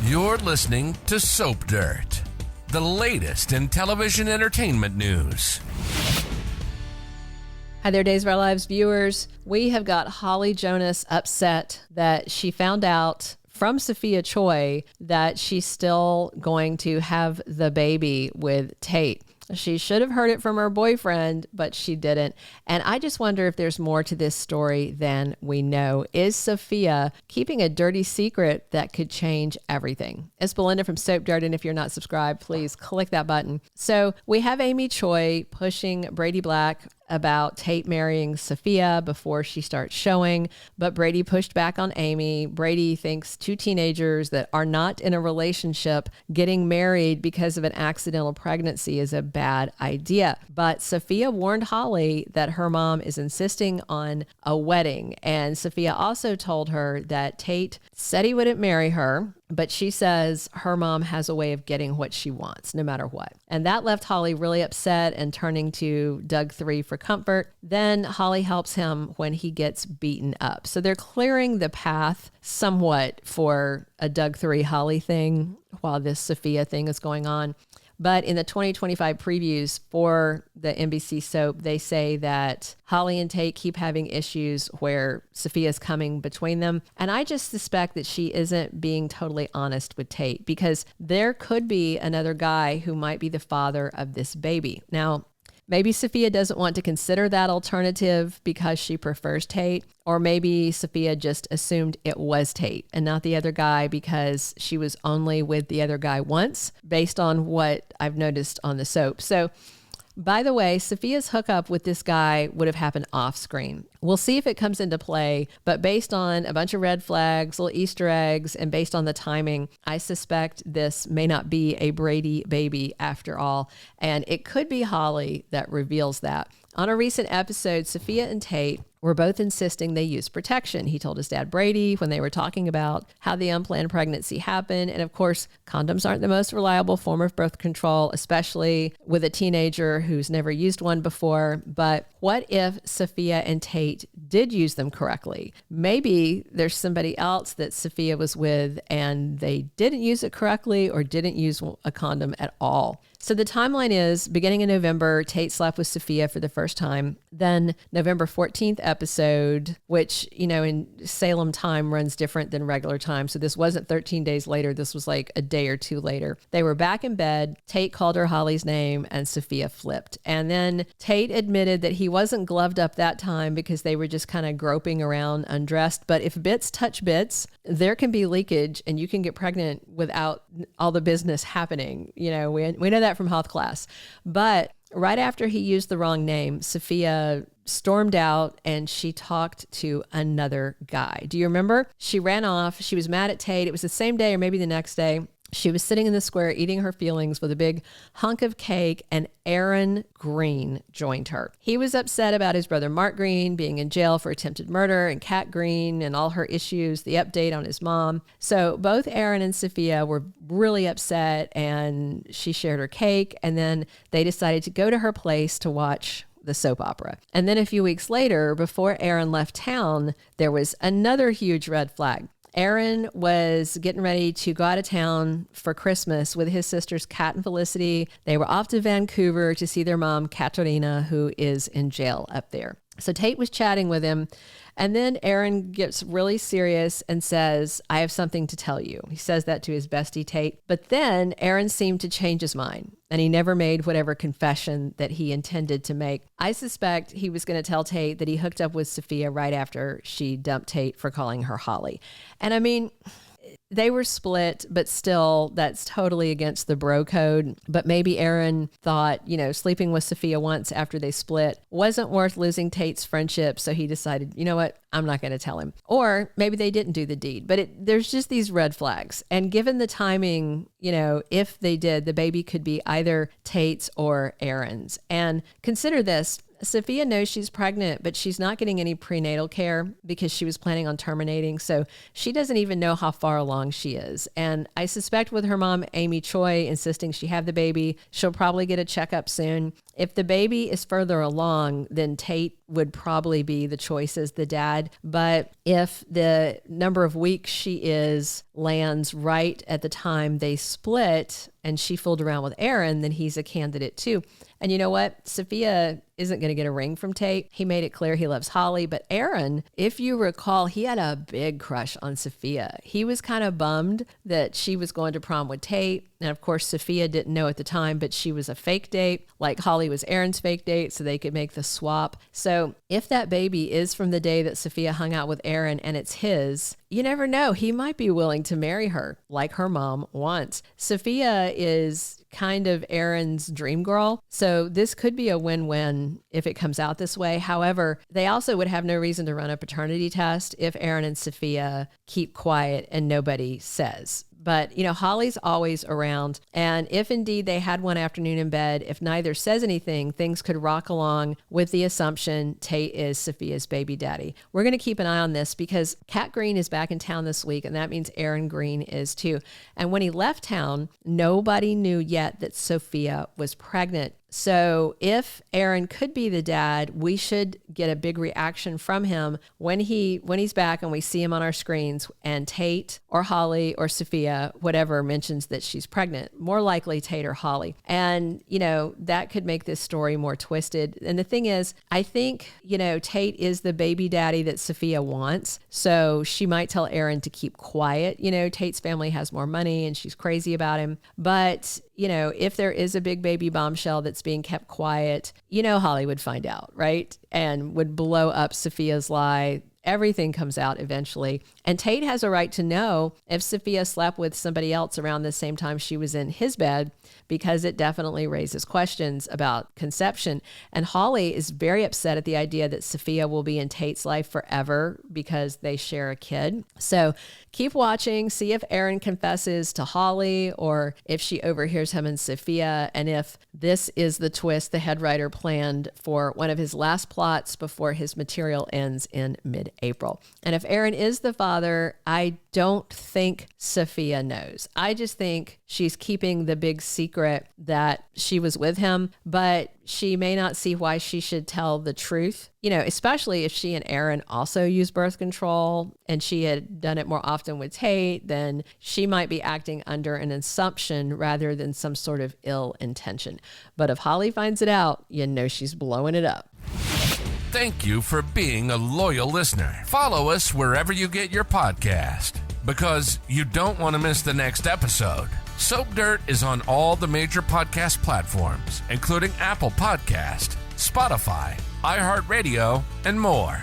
You're listening to Soap Dirt, the latest in television entertainment news. Hi there, Days of Our Lives viewers. We have got Holly Jonas upset that she found out from Sophia Choi that she's still going to have the baby with Tate. She should have heard it from her boyfriend, but she didn't. And I just wonder if there's more to this story than we know. Is Sophia keeping a dirty secret that could change everything? It's Belinda from Soap Dirt, and if you're not subscribed, please click that button. So we have Amy Choi pushing Brady Black about Tate marrying Sophia before she starts showing, but Brady pushed back on Amy. Brady thinks two teenagers that are not in a relationship getting married because of an accidental pregnancy is a bad idea. But Sophia warned Holly that her mom is insisting on a wedding, and Sophia also told her that Tate said he wouldn't marry her, but she says her mom has a way of getting what she wants, no matter what. And that left Holly really upset and turning to Doug 3 for comfort. Then Holly helps him when he gets beaten up. So they're clearing the path somewhat for a Doug 3 Holly thing while this Sophia thing is going on. But in the 2025 previews for the NBC soap, they say that Holly and Tate keep having issues where Sophia's coming between them. And I just suspect that she isn't being totally honest with Tate, because there could be another guy who might be the father of this baby. Now, maybe Sophia doesn't want to consider that alternative because she prefers Tate, or maybe Sophia just assumed it was Tate and not the other guy because she was only with the other guy once, based on what I've noticed on the soap. So, by the way, Sophia's hookup with this guy would have happened off screen. We'll see if it comes into play, but based on a bunch of red flags, little Easter eggs, and based on the timing, I suspect this may not be a Brady baby after all, and it could be Holly that reveals that. On a recent episode, Sophia and Tate were both insisting they use protection. He told his dad Brady when they were talking about how the unplanned pregnancy happened. And of course, condoms aren't the most reliable form of birth control, especially with a teenager who's never used one before. But what if Sophia and Tate did use them correctly? Maybe there's somebody else that Sophia was with and they didn't use it correctly or didn't use a condom at all. So the timeline is beginning in November, Tate slept with Sophia for the first time. Then November 14th episode, which, you know, in Salem time runs different than regular time. So this wasn't 13 days later. This was like a day or two later. They were back in bed. Tate called her Holly's name and Sophia flipped. And then Tate admitted that he wasn't gloved up that time because they were just kind of groping around undressed. But if bits touch bits, there can be leakage and you can get pregnant without all the business happening. You know, we know that from health class. But right after he used the wrong name, Sophia stormed out and she talked to another guy. Do you remember? She ran off. She was mad at Tate. It was the same day or maybe the next day. She was sitting in the square eating her feelings with a big hunk of cake, and Aaron Greene joined her. He was upset about his brother Mark Greene being in jail for attempted murder, and Kat Greene and all her issues, the update on his mom. So both Aaron and Sophia were really upset, and she shared her cake, and then they decided to go to her place to watch the soap opera. And then a few weeks later, before Aaron left town, there was another huge red flag. Aaron was getting ready to go out of town for Christmas with his sisters Kat and Felicity. They were off to Vancouver to see their mom, Katerina, who is in jail up there. So Tate was chatting with him, and then Aaron gets really serious and says, "I have something to tell you." He says that to his bestie Tate, but then Aaron seemed to change his mind, and he never made whatever confession that he intended to make. I suspect he was going to tell Tate that he hooked up with Sophia right after she dumped Tate for calling her Holly. And I mean, they were split, but still, that's totally against the bro code. But maybe Aaron thought, you know, sleeping with Sophia once after they split wasn't worth losing Tate's friendship. So he decided, you know what, I'm not going to tell him. Or maybe they didn't do the deed. But there's just these red flags. And given the timing, you know, if they did, the baby could be either Tate's or Aaron's. And consider this. Sophia knows she's pregnant, but she's not getting any prenatal care because she was planning on terminating. So she doesn't even know how far along she is. And I suspect with her mom, Amy Choi, insisting she have the baby, she'll probably get a checkup soon. If the baby is further along, then Tate would probably be the choice as the dad. But if the number of weeks she is lands right at the time they split and she fooled around with Aaron, then he's a candidate too. And you know what? Sophia isn't going to get a ring from Tate. He made it clear he loves Holly. But Aaron, if you recall, he had a big crush on Sophia. He was kind of bummed that she was going to prom with Tate. And of course, Sophia didn't know at the time, but she was a fake date, like Holly was Aaron's fake date, so they could make the swap. So if that baby is from the day that Sophia hung out with Aaron and it's his, you never know. He might be willing to marry her like her mom wants. Sophia is kind of Aaron's dream girl. So this could be a win-win if it comes out this way. However, they also would have no reason to run a paternity test if Aaron and Sophia keep quiet and nobody says. But, you know, Holly's always around. And if indeed they had one afternoon in bed, if neither says anything, things could rock along with the assumption Tate is Sophia's baby daddy. We're going to keep an eye on this because Kat Greene is back in town this week, and that means Aaron Greene is too. And when he left town, nobody knew yet that Sophia was pregnant. So if Aaron could be the dad, we should get a big reaction from him when he's back and we see him on our screens and Tate or Holly or Sophia, whatever, mentions that she's pregnant. More likely Tate or Holly. And, you know, that could make this story more twisted. And the thing is, I think, you know, Tate is the baby daddy that Sophia wants. So she might tell Aaron to keep quiet. You know, Tate's family has more money and she's crazy about him. But, you know, if there is a big baby bombshell that's being kept quiet, you know, Holly would find out, right? And would blow up Sophia's lie. Everything comes out eventually. And Tate has a right to know if Sophia slept with somebody else around the same time she was in his bed, because it definitely raises questions about conception. And Holly is very upset at the idea that Sophia will be in Tate's life forever because they share a kid. So keep watching, see if Aaron confesses to Holly or if she overhears him and Sophia, and if this is the twist the head writer planned for one of his last plots before his material ends in mid-April. And if Aaron is the father, I don't think Sophia knows. I just think she's keeping the big secret that she was with him, but she may not see why she should tell the truth, you know, especially if she and Aaron also use birth control and she had done it more often with Tate, then she might be acting under an assumption rather than some sort of ill intention. But if Holly finds it out, you know she's blowing it up. Thank you for being a loyal listener. Follow us wherever you get your podcast, because you don't want to miss the next episode. Soap Dirt is on all the major podcast platforms, including Apple Podcast, Spotify, iHeartRadio, and more.